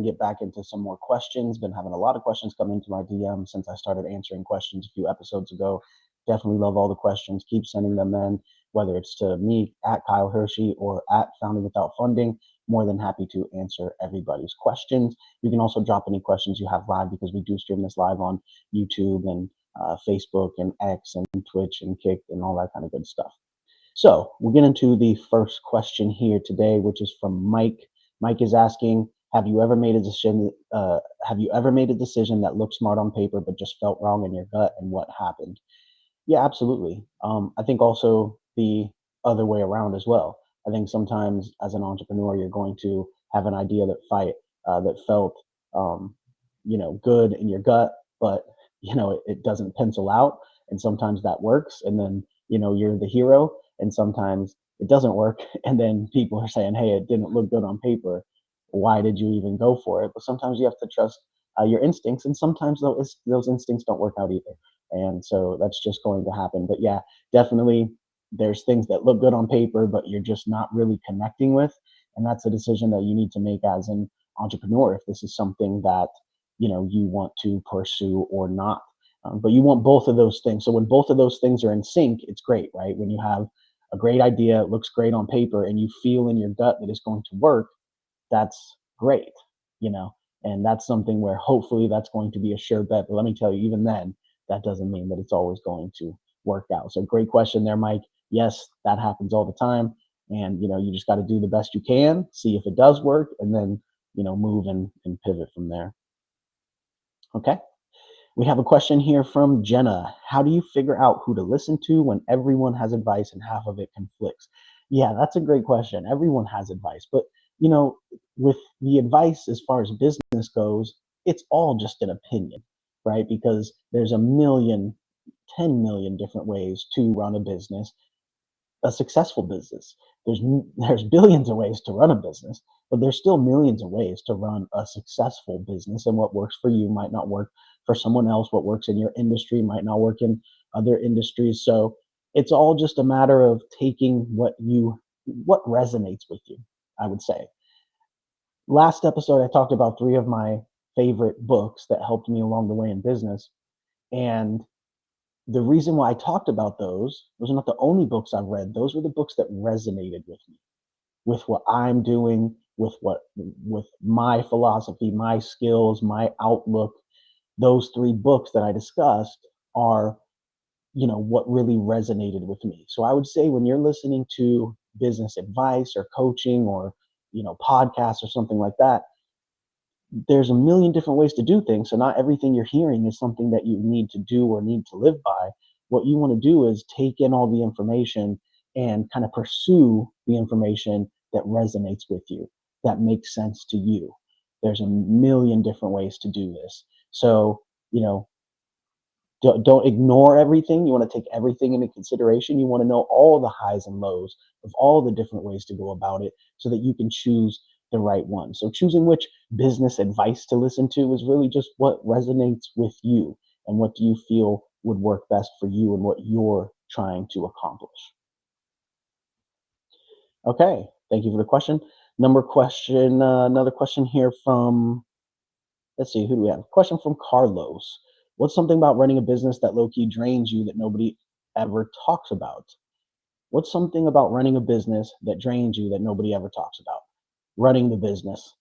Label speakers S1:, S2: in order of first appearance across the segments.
S1: and get back into some more questions. Been having a lot of questions come into my DM since I started answering questions a few episodes ago. Definitely love all the questions. Keep sending them in, whether it's to me at Kyle Hiersche or at Founding Without Funding. More than happy to answer everybody's questions. You can also drop any questions you have live, because we do stream this live on YouTube and Facebook and X and Twitch and Kick and all that kind of good stuff. So we'll get into the first question here today, which is from Mike. Mike is asking, have you ever made a decision? Have you ever made a decision that looked smart on paper but just felt wrong in your gut, and what happened? Yeah, absolutely. I think also the other way around as well. I think sometimes as an entrepreneur, you're going to have an idea that felt, um, good in your gut, but it doesn't pencil out, and sometimes that works, and then you're the hero, and sometimes it doesn't work, and then people are saying, "Hey, it didn't look good on paper. Why did you even go for it?" But sometimes you have to trust your instincts, and sometimes those instincts don't work out either. And so that's just going to happen. But yeah, definitely there's things that look good on paper, but you're just not really connecting with. And that's a decision that you need to make as an entrepreneur, if this is something that you want to pursue or not. But you want both of those things. So when both of those things are in sync, it's great, right? When you have a great idea, it looks great on paper, and you feel in your gut that it's going to work, that's great, you know. And that's something where hopefully that's going to be a sure bet. But let me tell you, even then, that doesn't mean that it's always going to work out. So great question there, Mike. Yes, that happens all the time. And you just got to do the best you can, see if it does work, and then move and pivot from there. Okay. We have a question here from Jenna. How do you figure out who to listen to when everyone has advice and half of it conflicts? Yeah, that's a great question. Everyone has advice, but you know, with the advice as far as business goes, it's all just an opinion, right? Because there's a million, 10 million different ways to run a business, a successful business. There's billions of ways to run a business, but there's still millions of ways to run a successful business. And what works for you might not work for someone else. What works in your industry might not work in other industries. So it's all just a matter of taking what resonates with you, I would say. Last episode, I talked about three of my favorite books that helped me along the way in business. And the reason why I talked about those are not the only books I've read. Those were the books that resonated with me, with what I'm doing, with my philosophy, my skills, my outlook. Those three books that I discussed are, what really resonated with me. So I would say when you're listening to business advice or coaching or, podcasts or something like that, there's a million different ways to do things. So not everything you're hearing is something that you need to do or need to live by. What you want to do is take in all the information and kind of pursue the information that resonates with you, that makes sense to you. There's a million different ways to do this. So, don't ignore everything. You want to take everything into consideration. You want to know all the highs and lows of all the different ways to go about it so that you can choose the right one. So choosing which business advice to listen to is really just what resonates with you and what do you feel would work best for you and what you're trying to accomplish. Okay, thank you for the question. Another question here from, let's see, who do we have? Question from Carlos. What's something about running a business that low key drains you that nobody ever talks about? What's something about running a business that drains you that nobody ever talks about? Running the business.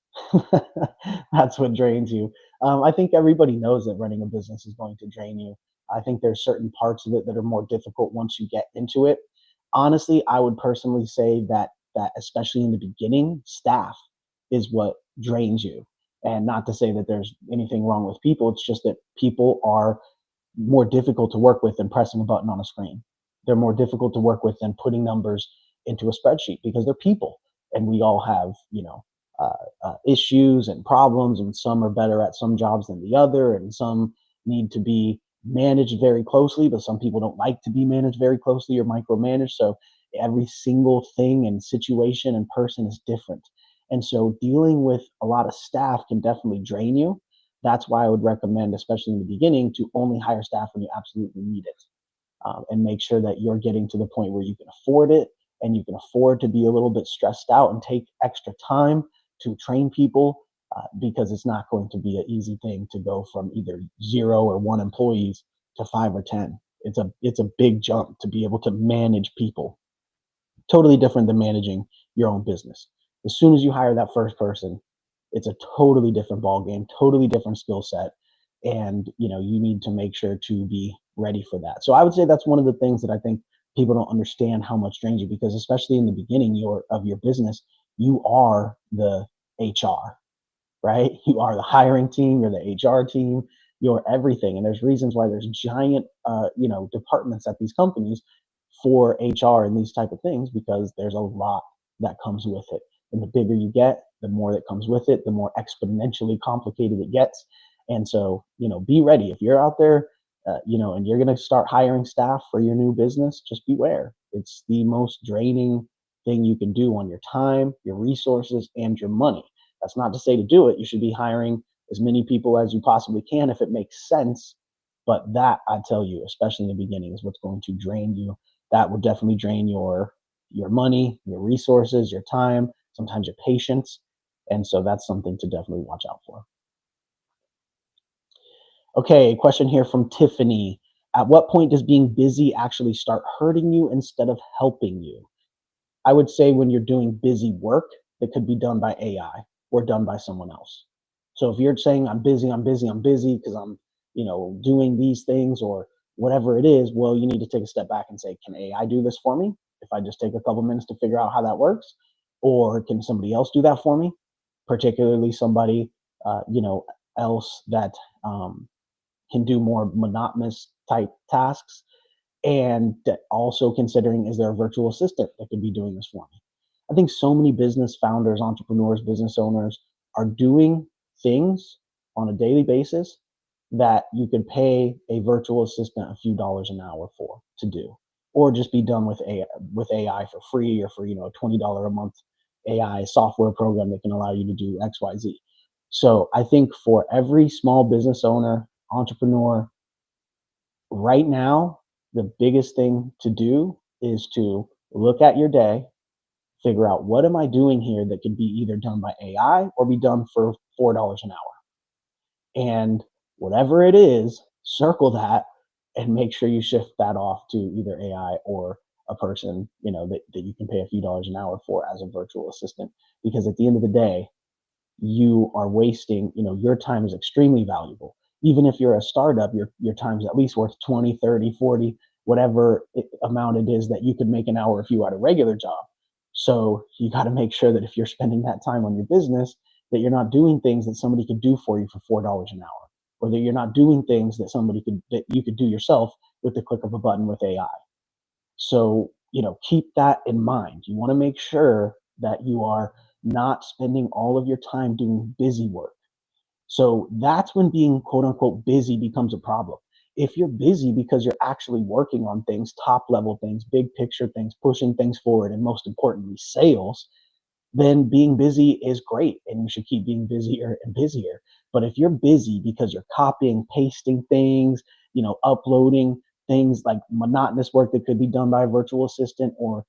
S1: That's what drains you. I think everybody knows that running a business is going to drain you. I think there's certain parts of it that are more difficult once you get into it. Honestly, I would personally say that especially in the beginning, staff is what drains you. And not to say that there's anything wrong with people, it's just that people are more difficult to work with than pressing a button on a screen. They're more difficult to work with than putting numbers into a spreadsheet because they're people, and we all have issues and problems, and some are better at some jobs than the other, and some need to be managed very closely, but some people don't like to be managed very closely or micromanaged. So every single thing and situation and person is different. And so dealing with a lot of staff can definitely drain you. That's why I would recommend, especially in the beginning, to only hire staff when you absolutely need it, and make sure that you're getting to the point where you can afford it and you can afford to be a little bit stressed out and take extra time to train people, because it's not going to be an easy thing to go from either 0 or 1 employees to 5 or 10. It's a big jump to be able to manage people. Totally different than managing your own business. As soon as you hire that first person, it's a totally different ball game, totally different skill set, and you need to make sure to be ready for that. So I would say that's one of the things that I think people don't understand how much drains you, because especially in the beginning of your business, you are the HR, right? You are the hiring team, you're the HR team, you're everything. And there's reasons why there's giant, departments at these companies for HR and these type of things, because there's a lot that comes with it. And the bigger you get, the more that comes with it, the more exponentially complicated it gets. And so, be ready. If you're out there, and you're going to start hiring staff for your new business, just beware. It's the most draining thing you can do on your time, your resources, and your money. That's not to say to do it. You should be hiring as many people as you possibly can if it makes sense. But that, I tell you, especially in the beginning, is what's going to drain you. That will definitely drain your money, your resources, your time, sometimes your patience. And so that's something to definitely watch out for. Okay, question here from Tiffany. At what point does being busy actually start hurting you instead of helping you? I would say when you're doing busy work that could be done by AI or done by someone else. So if you're saying I'm busy because I'm, doing these things or whatever it is, well, you need to take a step back and say, can AI do this for me? If I just take a couple minutes to figure out how that works, or can somebody else do that for me? Particularly somebody, else that can do more monotonous type tasks, and also considering, is there a virtual assistant that could be doing this for me? I think so many business founders, entrepreneurs, business owners are doing things on a daily basis that you could pay a virtual assistant a few dollars an hour for to do, or just be done with AI for free, or for a $20 a month AI software program that can allow you to do XYZ. So I think for every small business owner, entrepreneur, right now, the biggest thing to do is to look at your day, figure out what am I doing here that could be either done by AI or be done for $4 an hour. And whatever it is, circle that and make sure you shift that off to either AI or a person, that you can pay a few dollars an hour for as a virtual assistant. Because at the end of the day, you are wasting, your time is extremely valuable. Even if you're a startup, your time is at least worth 20, 30, 40, whatever amount it is that you could make an hour if you had a regular job. So you got to make sure that if you're spending that time on your business, that you're not doing things that somebody could do for you for $4 an hour, or that you're not doing things that you could do yourself with the click of a button with AI. So, keep that in mind. You want to make sure that you are not spending all of your time doing busy work. So that's when being quote unquote busy becomes a problem. If you're busy because you're actually working on things, top level things, big picture things, pushing things forward, and most importantly, sales, then being busy is great and you should keep being busier and busier. But if you're busy because you're copying, pasting things, uploading things like monotonous work that could be done by a virtual assistant, or,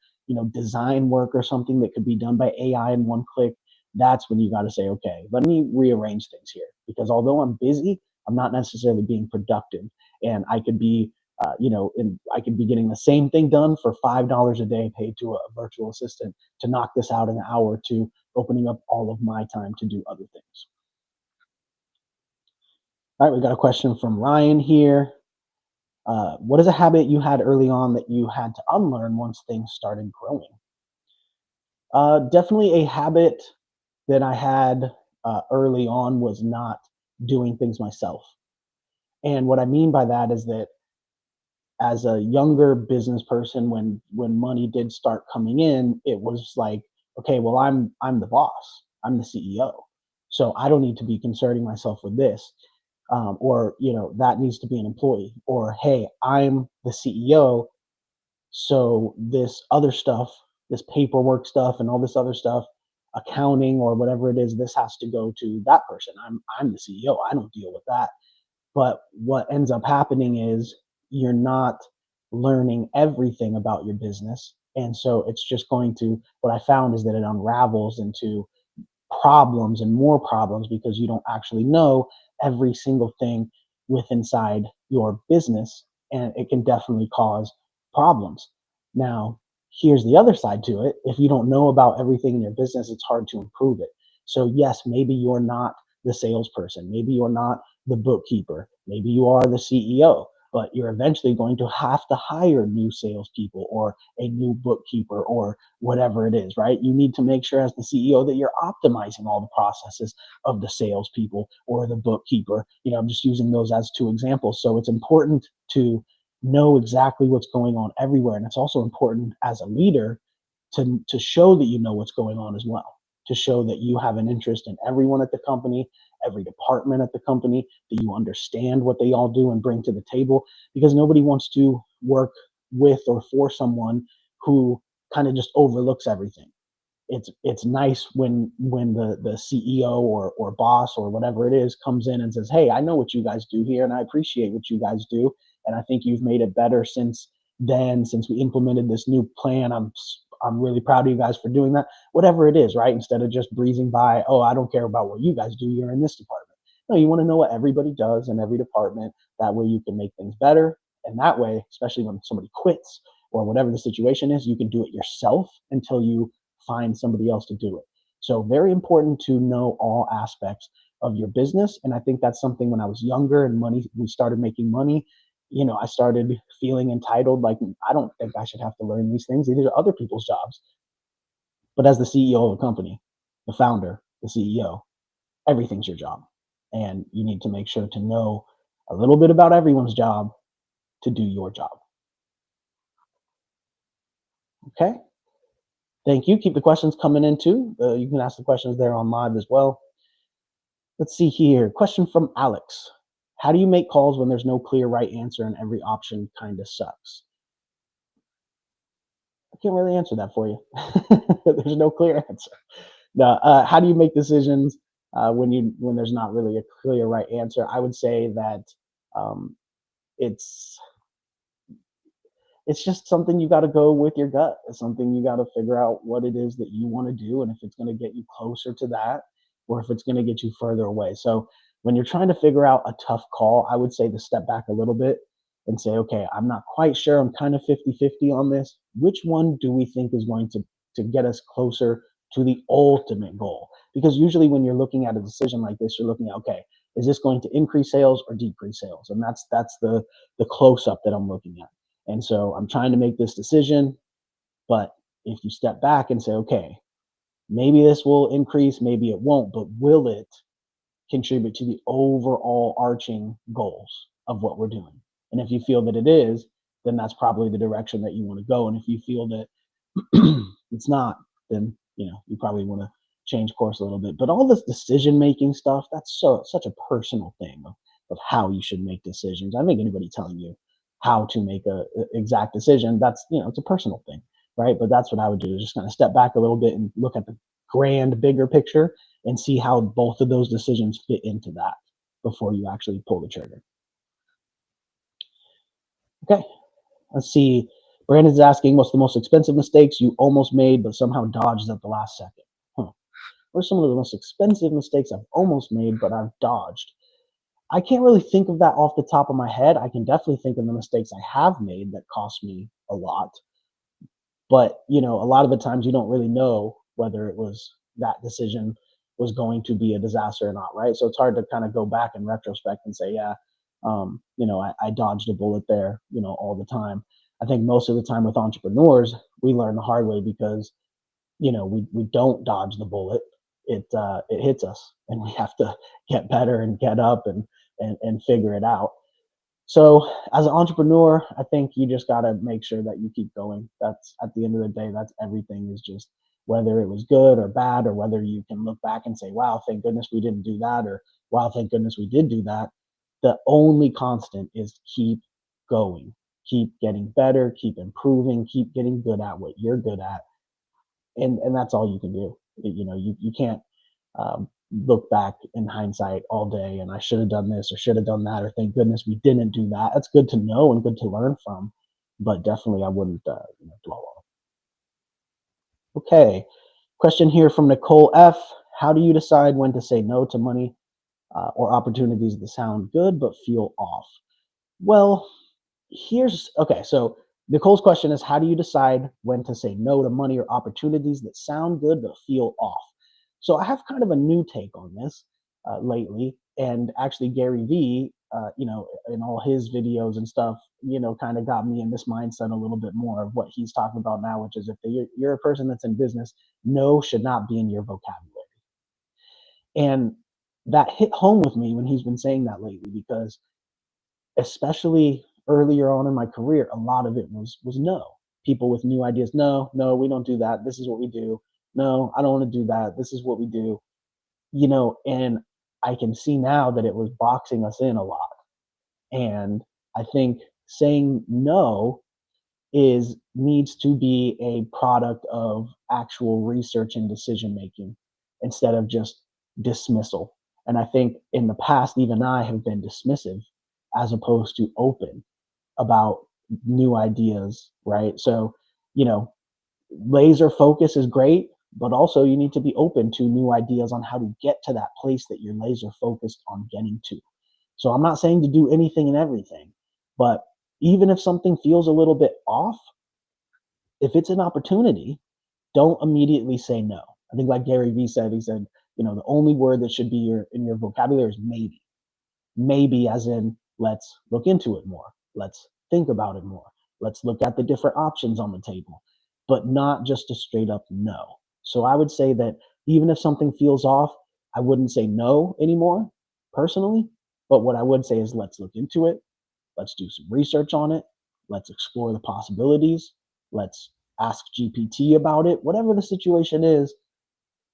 S1: design work or something that could be done by AI in one click, that's when you got to say, okay, let me rearrange things here, because although I'm busy, I'm not necessarily being productive. And I could be and I could be getting the same thing done for $5 a day paid to a virtual assistant to knock this out in an hour, to opening up all of my time to do other things. All right, we got a question from Ryan here. What is a habit you had early on that you had to unlearn once things started growing? Definitely a habit that I had early on was not doing things myself. And what I mean by that is that as a younger business person, when money did start coming in, it was like, okay, well, I'm the boss, I'm the CEO, so I don't need to be concerning myself with this, or that needs to be an employee, or hey, I'm the CEO, so this other stuff, this paperwork stuff and all this other stuff, accounting or whatever it is, this has to go to that person. I'm the CEO, I don't deal with that. But what ends up happening is you're not learning everything about your business. And so it's just going to, what I found is that it unravels into problems and more problems because you don't actually know every single thing with inside your business, and it can definitely cause problems. Now, here's the other side to it. If you don't know about everything in your business, it's hard to improve it. So yes, maybe you're not the salesperson, maybe you're not the bookkeeper, maybe you are the CEO, but you're eventually going to have to hire new salespeople or a new bookkeeper or whatever it is, right? You need to make sure as the CEO that you're optimizing all the processes of the salespeople or the bookkeeper. I'm just using those as two examples. So it's important to know exactly what's going on everywhere. And it's also important as a leader to show that you know what's going on as well, to show that you have an interest in everyone at the company, every department at the company, that you understand what they all do and bring to the table, because nobody wants to work with or for someone who kind of just overlooks everything. It's nice when the CEO or boss or whatever it is comes in and says, "Hey, I know what you guys do here, and I appreciate what you guys do, and I think you've made it better since we implemented this new plan. I'm really proud of you guys for doing that." Whatever it is, right? Instead of just breezing by, "Oh, I don't care about what you guys do. You're in this department." No, you want to know what everybody does in every department. That way, you can make things better, and that way, especially when somebody quits or whatever the situation is, you can do it yourself until you find somebody else to do it. So very important to know all aspects of your business. And I think that's something when I was younger and we started making money, I started feeling entitled, like I don't think I should have to learn these things. These are other people's jobs. But as the CEO of a company, the founder, the CEO, everything's your job. And you need to make sure to know a little bit about everyone's job to do your job. Okay. Thank you. Keep the questions coming in too. You can ask the questions there on live as well. Let's see here. Question from Alex. How do you make calls when there's no clear right answer and every option kind of sucks? I can't really answer that for you. There's no clear answer. No, how do you make decisions when there's not really a clear right answer? I would say that um, it's it's just something you got to go with your gut. It's something you got to figure out what it is that you want to do, and if it's going to get you closer to that or if it's going to get you further away. So when you're trying to figure out a tough call, I would say to step back a little bit and say, okay, I'm not quite sure. I'm kind of 50-50 on this. Which one do we think is going to get us closer to the ultimate goal? Because usually when you're looking at a decision like this, you're looking at, okay, is this going to increase sales or decrease sales? And that's the close up that I'm looking at. And so I'm trying to make this decision, but if you step back and say, okay, maybe this will increase, maybe it won't, but will it contribute to the overall arching goals of what we're doing? And if you feel that it is, then that's probably the direction that you want to go. And if you feel that it's not, then you probably want to change course a little bit. But all this decision making stuff, that's such a personal thing of how you should make decisions. I think anybody telling you how to make a exact decision, that's it's a personal thing, right? But that's what I would do, is just kind of step back a little bit and look at the grand bigger picture and see how both of those decisions fit into that before you actually pull the trigger. Okay, let's see. Brandon's asking, what's the most expensive mistakes you almost made but somehow dodged at the last second? Huh. What are some of the most expensive mistakes I've almost made but I've dodged? I can't really think of that off the top of my head. I can definitely think of the mistakes I have made that cost me a lot. But, a lot of the times you don't really know whether it was that decision was going to be a disaster or not, right? So it's hard to kind of go back in retrospect and say, yeah, I dodged a bullet there, all the time. I think most of the time with entrepreneurs, we learn the hard way because, we don't dodge the bullet. It hits us and we have to get better and get up and figure it out. So as an entrepreneur, I think you just got to make sure that you keep going. That's at the end of the day, that's everything, is just whether it was good or bad, or whether you can look back and say, wow, thank goodness we didn't do that, or wow, thank goodness we did do that. The only constant is keep going, keep getting better, keep improving, keep getting good at what you're good at. And that's all you can do. You can't look back in hindsight all day and I should have done this or should have done that, or thank goodness we didn't do that. That's good to know and good to learn from, but definitely I wouldn't dwell on it. Okay, question here from Nicole F. How do you decide when to say no to money or opportunities that sound good but feel off? Well, here's okay. So Nicole's question is, how do you decide when to say no to money or opportunities that sound good but feel off? So I have kind of a new take on this lately, and actually Gary Vee, in all his videos and stuff, kind of got me in this mindset a little bit more of what he's talking about now, which is if you're a person that's in business, no should not be in your vocabulary. And that hit home with me when he's been saying that lately, because especially earlier on in my career, a lot of it was no. People with new ideas, no, no, we don't do that. This is what we do. No, I don't want to do that. This is what we do. And I can see now that it was boxing us in a lot. And I think saying no is needs to be a product of actual research and decision making instead of just dismissal. And I think in the past, even I have been dismissive as opposed to open about new ideas, right? So, you know, laser focus is great, but also you need to be open to new ideas on how to get to that place that you're laser focused on getting to. So I'm not saying to do anything and everything, but even if something feels a little bit off, if it's an opportunity, don't immediately say no. I think like Gary Vee said, he said, the only word that should be in your vocabulary is maybe. Maybe as in, let's look into it more. Let's think about it more. Let's look at the different options on the table, but not just a straight up no. So I would say that even if something feels off, I wouldn't say no anymore personally. But what I would say is let's look into it. Let's do some research on it. Let's explore the possibilities. Let's ask GPT about it. Whatever the situation is,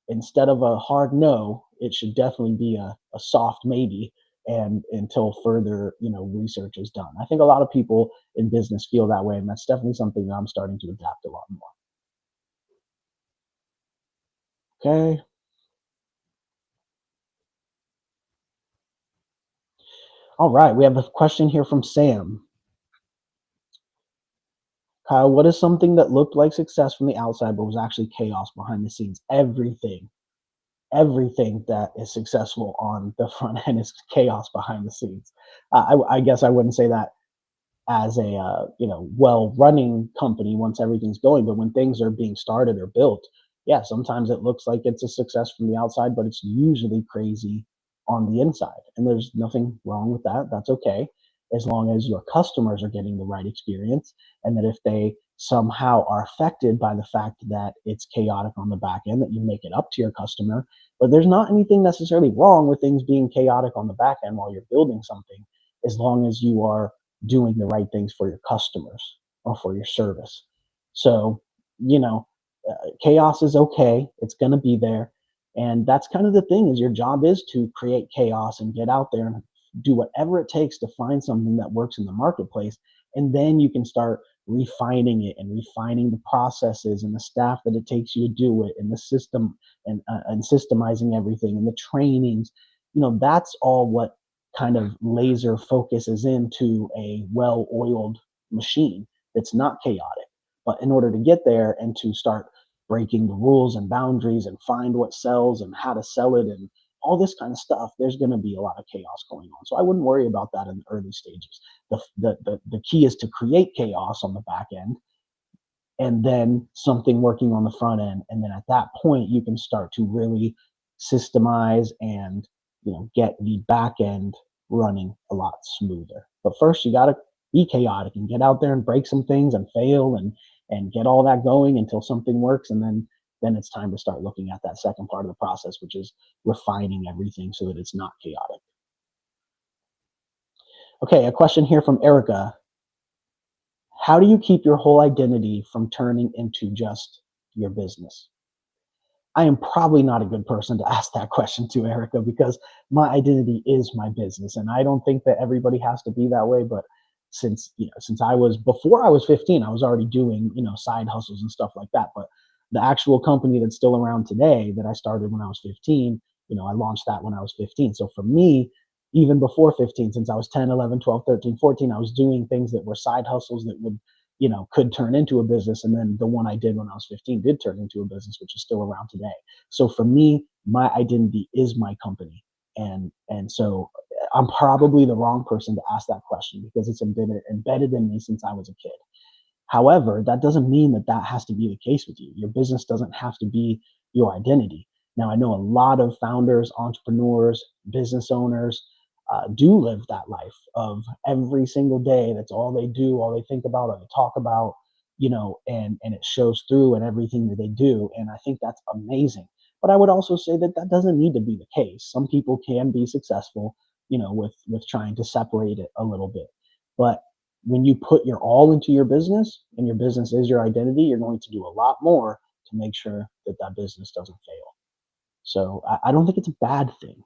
S1: instead of a hard no, it should definitely be a soft maybe, and until further, research is done. I think a lot of people in business feel that way, and that's definitely something that I'm starting to adapt a lot more. Okay. All right. We have a question here from Sam. Kyle, what is something that looked like success from the outside but was actually chaos behind the scenes? Everything that is successful on the front end is chaos behind the scenes. I guess I wouldn't say that as a well running company once everything's going, but when things are being started or built, yeah, sometimes it looks like it's a success from the outside, but it's usually crazy on the inside, and there's nothing wrong with that. That's okay, as long as your customers are getting the right experience, and that if they somehow are affected by the fact that it's chaotic on the back end, that you make it up to your customer. But there's not anything necessarily wrong with things being chaotic on the back end while you're building something, as long as you are doing the right things for your customers or for your service. So, you know, chaos is okay. It's going to be there. And that's kind of the thing, is your job is to create chaos and get out there and do whatever it takes to find something that works in the marketplace. And then you can start refining it and refining the processes and the staff that it takes you to do it, and the system, and systemizing everything and the trainings. That's all what kind of laser focuses into a well-oiled machine that's not chaotic. But in order to get there and to start breaking the rules and boundaries and find what sells and how to sell it and all this kind of stuff, there's going to be a lot of chaos going on. So I wouldn't worry about that in the early stages. The key is to create chaos on the back end, and then something working on the front end. And then at that point, you can start to really systemize and get the back end running a lot smoother. But first, you got to be chaotic and get out there and break some things and fail and get all that going until something works, and then it's time to start looking at that second part of the process, which is refining everything so that it's not chaotic. Okay, a question here from Erica. How do you keep your whole identity from turning into just your business? I am probably not a good person to ask that question to, Erica, because my identity is my business. And I don't think that everybody has to be that way. But since I was, before I was 15, I was already doing, side hustles and stuff like that. But the actual company that's still around today, that I started when I was 15, I launched that when I was 15. So for me, even before 15, since I was 10, 11, 12, 13, 14, I was doing things that were side hustles that would could turn into a business. And then the one I did when I was 15 did turn into a business, which is still around today. So for me, my identity is my company. And so I'm probably the wrong person to ask that question because it's embedded in me since I was a kid. However, that doesn't mean that that has to be the case with you. Your business doesn't have to be your identity. Now, I know a lot of founders, entrepreneurs, business owners do live that life of every single day. That's all they do, all they think about, all they talk about, and it shows through in everything that they do. And I think that's amazing. But I would also say that that doesn't need to be the case. Some people can be successful, with trying to separate it a little bit. But when you put your all into your business and your business is your identity, you're going to do a lot more to make sure that that business doesn't fail. So I don't think it's a bad thing.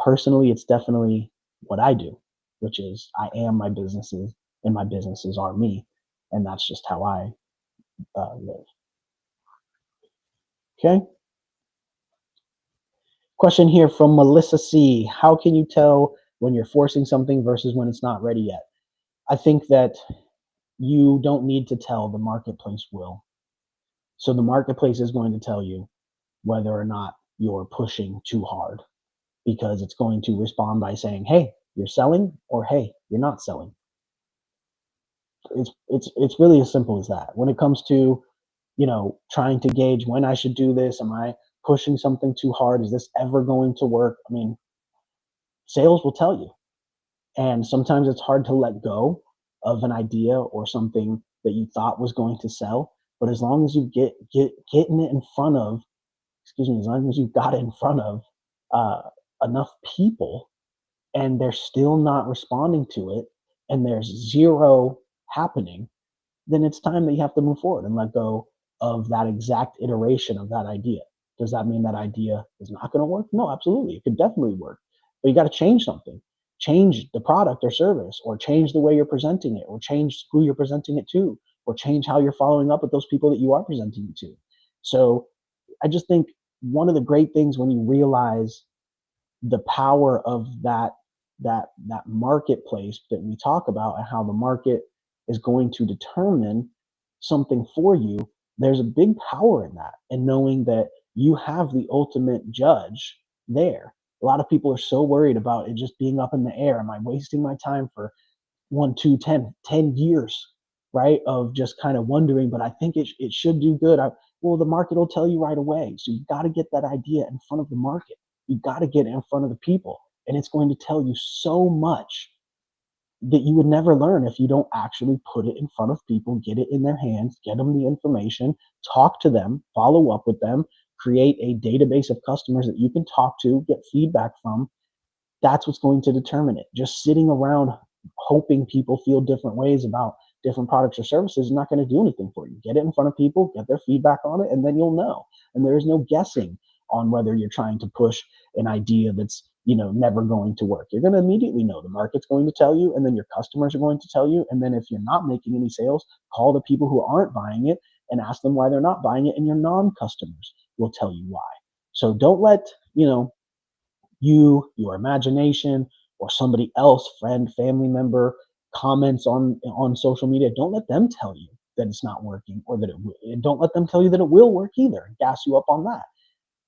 S1: Personally, it's definitely what I do, which is I am my businesses and my businesses are me. And that's just how I live. Okay. Question here from Melissa C. How can you tell when you're forcing something versus when it's not ready yet? I think that you don't need to tell, the marketplace will. So the marketplace is going to tell you whether or not you're pushing too hard because it's going to respond by saying, "Hey, you're selling," or "Hey, you're not selling." It's really as simple as that. When it comes to, trying to gauge when I should do this, am I pushing something too hard? Is this ever going to work? I mean, sales will tell you. And sometimes it's hard to let go of an idea or something that you thought was going to sell. But as long as you getting it in front of, excuse me, as long as you've got it in front of uh, enough people and they're still not responding to it and there's zero happening, then it's time that you have to move forward and let go of that exact iteration of that idea. Does that mean that idea is not going to work? No, absolutely. It could definitely work. But you got to change something. Change the product or service, or change the way you're presenting it, or change who you're presenting it to, or change how you're following up with those people that you are presenting it to. So I just think one of the great things when you realize the power of that marketplace that we talk about and how the market is going to determine something for you, there's a big power in that, and knowing that you have the ultimate judge there. A lot of people are so worried about it just being up in the air. Am I wasting my time for 1, 2, 10 years, right? Of just kind of wondering, but I think it should do good. Well, the market will tell you right away. So you've got to get that idea in front of the market. You've got to get it in front of the people. And it's going to tell you so much that you would never learn if you don't actually put it in front of people, get it in their hands, get them the information, talk to them, follow up with them, create a database of customers that you can talk to, get feedback from. That's what's going to determine it. Just sitting around hoping people feel different ways about different products or services is not going to do anything for you. Get it in front of people, get their feedback on it, and then you'll know. And there is no guessing on whether you're trying to push an idea that's never going to work. You're going to immediately know. The market's going to tell you, and then your customers are going to tell you. And then if you're not making any sales, call the people who aren't buying it and ask them why they're not buying it, and your non-customers will tell you why. So don't let your imagination, or somebody else, friend, family member, comments on social media. Don't let them tell you that it's not working, or that don't let them tell you that it will work either and gas you up on that.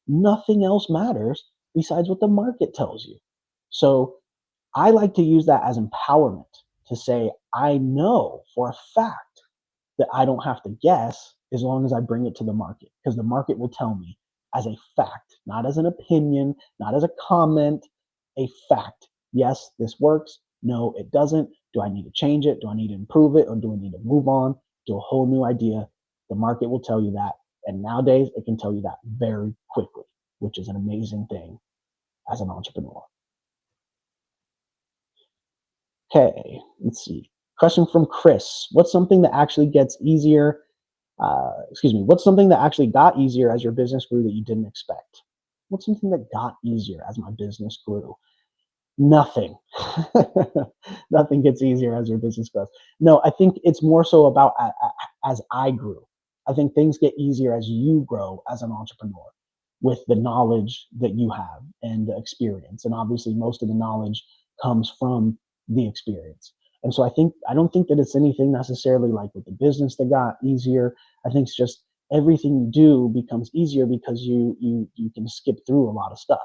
S1: Nothing else matters besides what the market tells you. So I like to use that as empowerment to say, I know for a fact that I don't have to guess as long as I bring it to the market, because the market will tell me as a fact, not as an opinion, not as a comment, a fact. Yes, this works. No, it doesn't. Do I need to change it? Do I need to improve it? Or do I need to move on to a whole new idea? The market will tell you that. And nowadays, it can tell you that very quickly, which is an amazing thing as an entrepreneur. Okay, let's see. Question from Chris. What's something that actually gets easier? What's something that actually got easier as your business grew that you didn't expect? What's something that got easier as my business grew? Nothing. Nothing gets easier as your business grows. No, I think it's more so about as I grew. I think things get easier as you grow as an entrepreneur with the knowledge that you have and the experience. And obviously, most of the knowledge comes from the experience. And so I don't think that it's anything necessarily like with the business that got easier. I think it's just everything you do becomes easier because you can skip through a lot of stuff.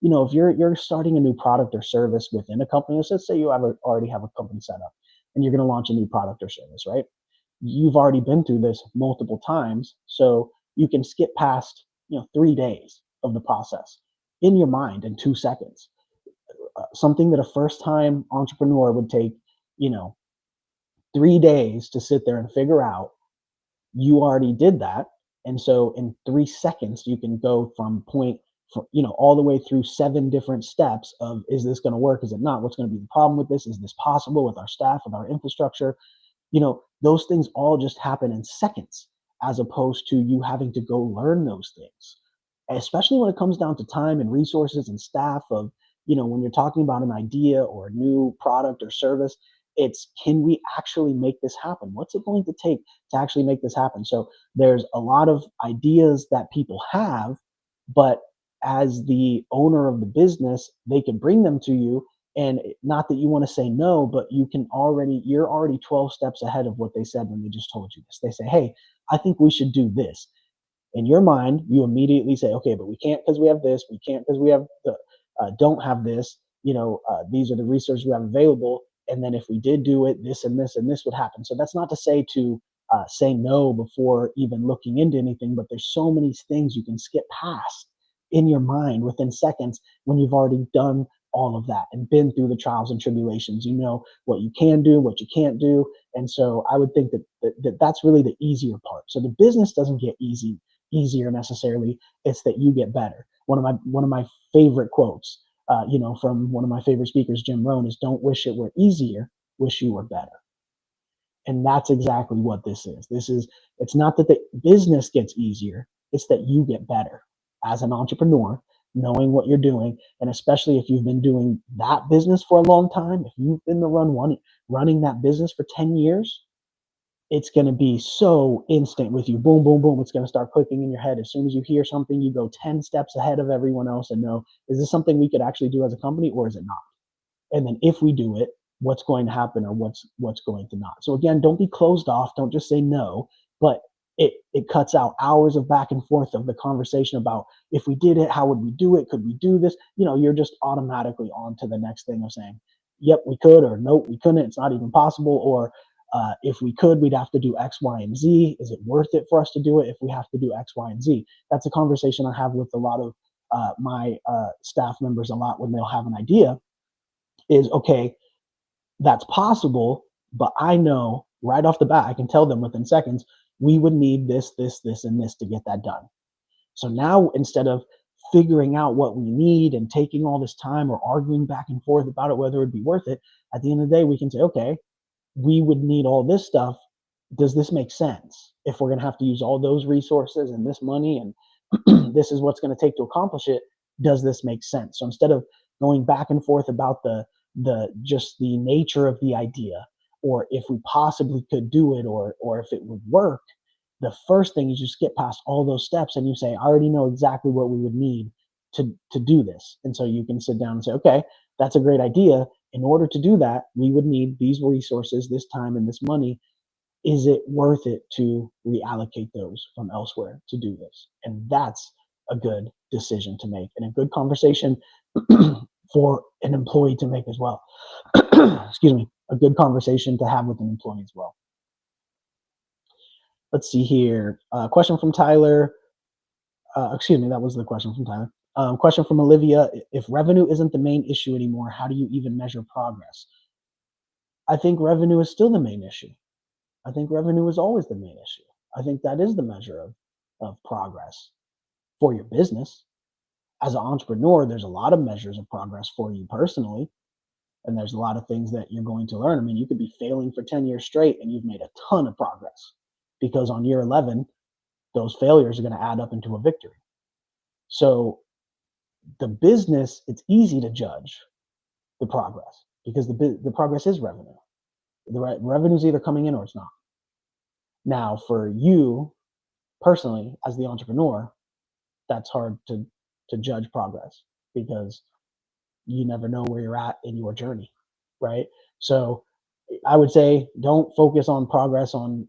S1: If you're starting a new product or service within a company, let's say you already have a company set up and you're going to launch a new product or service, right? You've already been through this multiple times, so you can skip past 3 days of the process in your mind in 2 seconds. Something that a first time entrepreneur would take you know 3 days to sit there and figure out, you already did that. And so in 3 seconds you can go from point all the way through 7 different steps of, is this going to work, is it not, what's going to be the problem with this, is this possible with our staff, with our infrastructure. Those things all just happen in seconds, as opposed to you having to go learn those things, especially when it comes down to time and resources and staff of, when you're talking about an idea or a new product or service. It's, can we actually make this happen? What's it going to take to actually make this happen? So there's a lot of ideas that people have, but as the owner of the business, they can bring them to you. And not that you want to say no, but you're already 12 steps ahead of what they said when they just told you this. They say, hey, I think we should do this. In your mind, you immediately say, okay, but we can't because we have this, we can't because we have don't have this, these are the resources we have available. And then if we did do it, this and this and this would happen. So that's not to say to say no before even looking into anything, but there's so many things you can skip past in your mind within seconds when you've already done all of that and been through the trials and tribulations. You know what you can do, what you can't do. And so I would think that's really the easier part. So the business doesn't get easier necessarily. It's that you get better. One of my favorite quotes, from one of my favorite speakers, Jim Rohn, is, "Don't wish it were easier, wish you were better." And that's exactly what this is. It's not that the business gets easier, it's that you get better as an entrepreneur, knowing what you're doing. And especially if you've been doing that business for a long time, if you've been running that business for 10 years, it's going to be so instant with you. Boom, boom, boom. It's going to start clicking in your head. As soon as you hear something, you go 10 steps ahead of everyone else and know, is this something we could actually do as a company, or is it not? And then if we do it, what's going to happen, or what's going to not. So again, don't be closed off. Don't just say no, but it cuts out hours of back and forth of the conversation about, if we did it, how would we do it? Could we do this? You're just automatically on to the next thing of saying, yep, we could, or nope, we couldn't. It's not even possible. Or if we could, we'd have to do X, Y, and Z. Is it worth it for us to do it if we have to do X, Y, and Z? That's a conversation I have with a lot of my staff members a lot when they'll have an idea. Is, okay, that's possible, but I know right off the bat, I can tell them within seconds, we would need this, this, this, and this to get that done. So now, instead of figuring out what we need and taking all this time or arguing back and forth about it, whether it'd be worth it, at the end of the day, we can say, okay, we would need all this stuff. Does this make sense? If we're going to have to use all those resources and this money, and this is what's going to take to accomplish it, does this make sense? So instead of going back and forth about just the nature of the idea, or if we possibly could do it, or if it would work, the first thing is you skip past all those steps and you say, I already know exactly what we would need to do this. And so you can sit down and say, okay, that's a great idea. In order to do that, we would need these resources, this time, and this money. Is it worth it to reallocate those from elsewhere to do this? And that's a good decision to make, and a good conversation for an employee to make as well. Excuse me, a good conversation to have with an employee as well. Let's see here. Question from Tyler. Excuse me, that was the question from Tyler. Question from Olivia. If revenue isn't the main issue anymore, how do you even measure progress? I think revenue is still the main issue. I think revenue is always the main issue. I think that is the measure of progress for your business. As an entrepreneur, there's a lot of measures of progress for you personally. And there's a lot of things that you're going to learn. I mean, you could be failing for 10 years straight and you've made a ton of progress, because on year 11, those failures are going to add up into a victory. So the business, it's easy to judge the progress, because the progress is revenue. The revenue is either coming in or it's not. Now, for you personally, as the entrepreneur, that's hard to judge progress, because you never know where you're at in your journey, right? So I would say don't focus on progress on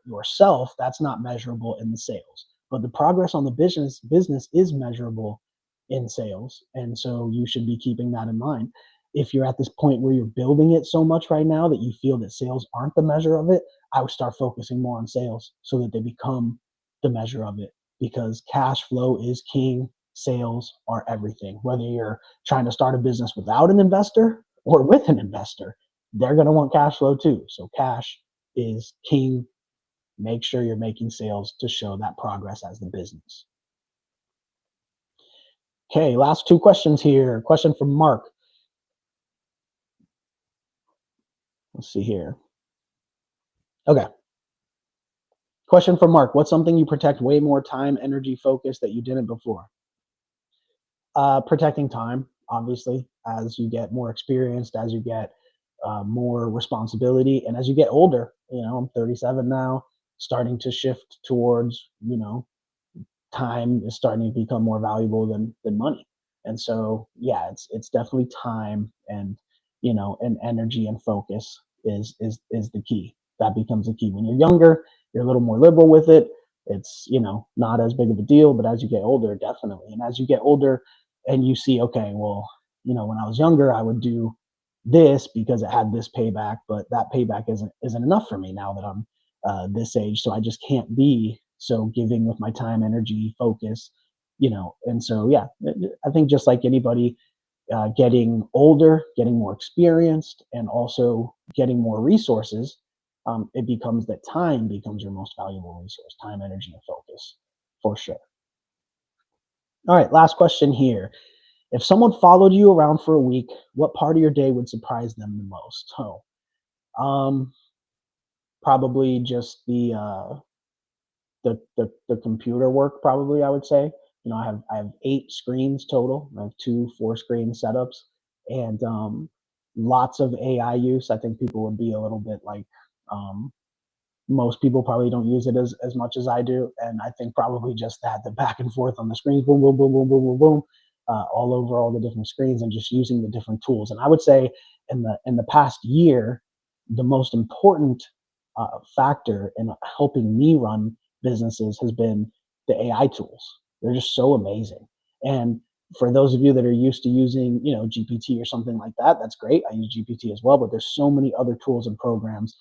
S1: yourself. That's not measurable in the sales, but the progress on the business is measurable in sales, and so you should be keeping that in mind. If you're at this point where you're building it so much right now that you feel that sales aren't the measure of it, I would start focusing more on sales so that they become the measure of it, because cash flow is king. Sales are everything. Whether you're trying to start a business without an investor or with an investor, they're going to want cash flow too. So cash is king. Make sure you're making sales to show that progress as the business. Okay, last two questions here. Question from Mark. Let's see here. Okay. Question from Mark. What's something you protect way more time, energy, focus that you didn't before? Protecting time, obviously, as you get more experienced, as you get more responsibility, and as you get older. I'm 37 now, starting to shift towards, time is starting to become more valuable than money. And so, yeah, it's definitely time, and energy and focus is the key. That becomes the key. When you're younger, you're a little more liberal with it. It's not as big of a deal, but as you get older, definitely. And as you get older, and you see, okay, well, when I was younger, I would do this because it had this payback, but that payback isn't enough for me now that I'm this age. So I just can't be so giving with my time, energy, focus. And so, yeah, I think just like anybody, getting older, getting more experienced, and also getting more resources, it becomes that time becomes your most valuable resource: time, energy, and focus, for sure. All right, last question here. If someone followed you around for a week, what part of your day would surprise them the most? Um, Probably just the computer work. Probably, I would say. I have 8 screens total. I have two 4 screen setups, and lots of AI use. I think people would be a little bit like, um, most people probably don't use it as much as I do. And I think probably just that, the back and forth on the screens, boom, boom, boom, boom, boom, boom, boom, all over all the different screens, and just using the different tools. And I would say in the past year, the most important factor in helping me run businesses has been the AI tools. They're just so amazing. And for those of you that are used to using, GPT or something like that, that's great. I use GPT as well, but there's so many other tools and programs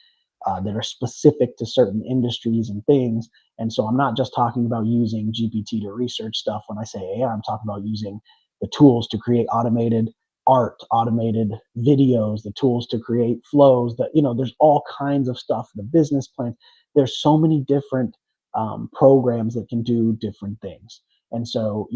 S1: that are specific to certain industries and things. And so I'm not just talking about using GPT to research stuff. When I say AI, I'm talking about using the tools to create automated art, automated videos, the tools to create flows. That there's all kinds of stuff. The business plans. There's so many different programs that can do different things. And so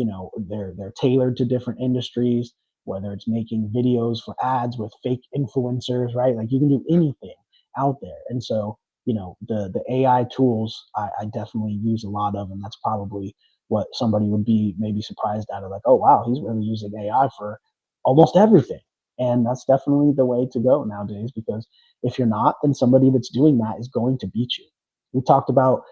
S1: they're tailored to different industries. Whether it's making videos for ads with fake influencers, right? Like, you can do anything out there. And so, the AI tools, I definitely use a lot of, and that's probably what somebody would be maybe surprised at, of like, oh wow, he's really using AI for almost everything. And that's definitely the way to go nowadays, because if you're not, then somebody that's doing that is going to beat you. We talked about,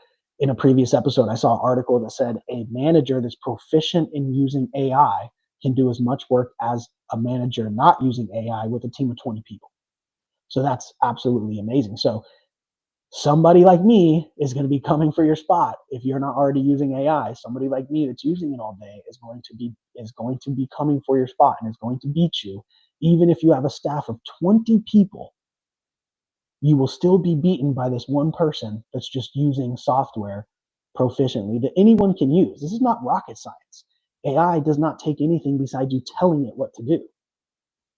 S1: in a previous episode, I saw an article that said a manager that's proficient in using AI can do as much work as a manager not using AI with a team of 20 people. So that's absolutely amazing. So somebody like me is going to be coming for your spot if you're not already using AI. Somebody like me that's using it all day is going to be coming for your spot and is going to beat you. Even if you have a staff of 20 people, you will still be beaten by this one person that's just using software proficiently that anyone can use. This is not rocket science. AI does not take anything besides you telling it what to do.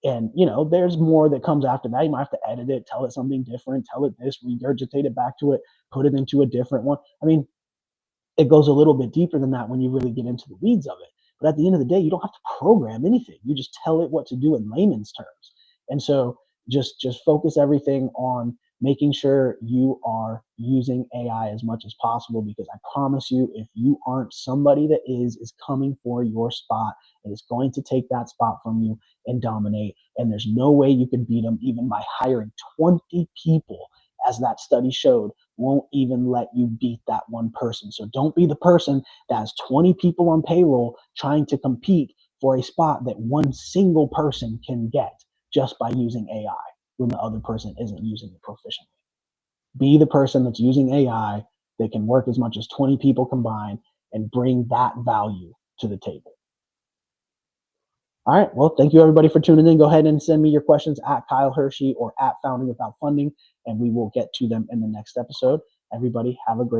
S1: And there's more that comes after that. You might have to edit it, tell it something different, tell it this, regurgitate it back to it, put it into a different one. I mean, it goes a little bit deeper than that when you really get into the weeds of it. But at the end of the day, you don't have to program anything. You just tell it what to do in layman's terms. And so just focus everything on making sure you are using AI as much as possible, because I promise you, if you aren't, somebody that is coming for your spot and is going to take that spot from you and dominate. And there's no way you can beat them even by hiring 20 people, as that study showed. Won't even let you beat that one person. So don't be the person that has 20 people on payroll trying to compete for a spot that one single person can get just by using AI. when the other person isn't using it proficiently. Be the person that's using AI that can work as much as 20 people combined and bring that value to the table. All right. Well, thank you everybody for tuning in. Go ahead and send me your questions at Kyle Hiersche or at Founding Without Funding, and we will get to them in the next episode. Everybody have a great